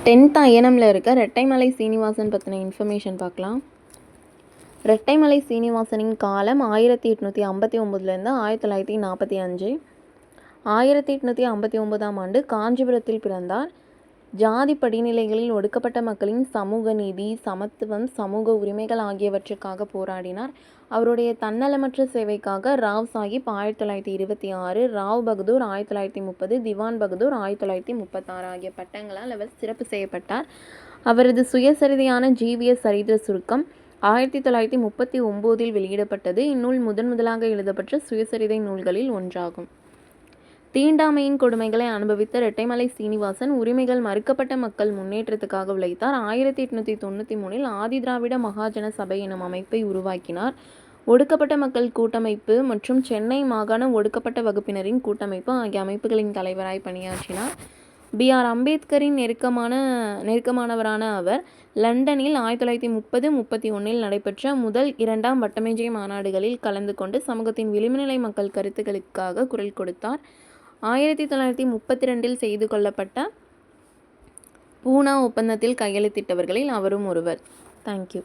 10th அயனமில் இருக்க ரெட்டைமலை சீனிவாசன் பற்றின information பார்க்கலாம். ரெட்டைமலை சீனிவாசனின் காலம் 1859 1945. 1859ஆம் ஆண்டு காஞ்சிபுரத்தில் பிறந்தார். ஜாதி படிநிலைகளில் ஒடுக்கப்பட்ட மக்களின் சமூக நீதி, சமத்துவம், சமூக உரிமைகள் ஆகியவற்றுக்காக போராடினார். அவருடைய தன்னலமற்ற சேவைக்காக ராவ் சாஹிப் 1926, ராவ் பகதூர் 1930, திவான் பகதூர் 1936 ஆகிய பட்டங்களால் அவர் சிறப்பு செய்யப்பட்டார். அவரது சுயசரிதையான ஜீவிய சரித்திர சுருக்கம் 1939 வெளியிடப்பட்டது. இந்நூல் முதலாக எழுதப்பட்ட சுயசரிதை நூல்களில் ஒன்றாகும். தீண்டாமையின் கொடுமைகளை அனுபவித்த ரெட்டைமலை சீனிவாசன் உரிமைகள் மறுக்கப்பட்ட மக்கள் முன்னேற்றத்துக்காக உழைத்தார். 1893 ஆதிதிராவிட மகாஜன சபை எனும் அமைப்பை உருவாக்கினார். ஒடுக்கப்பட்ட மக்கள் கூட்டமைப்பு மற்றும் சென்னை மாகாண ஒடுக்கப்பட்ட வகுப்பினரின் கூட்டமைப்பு ஆகிய அமைப்புகளின் தலைவராய் பணியாற்றினார். B.R. அம்பேத்கரின் நெருக்கமானவரான அவர் லண்டனில் 1930-31 நடைபெற்ற முதல் 2ஆம் வட்டமேஜை மாநாடுகளில் கலந்து கொண்டு சமூகத்தின் விளிம்புநிலை மக்கள் கருத்துக்களுக்காக குரல் கொடுத்தார். 1932 செய்து கொள்ளப்பட்ட பூனா ஒப்பந்தத்தில் கையெழுத்திட்டவர்களில் அவரும் ஒருவர். தேங்க்யூ.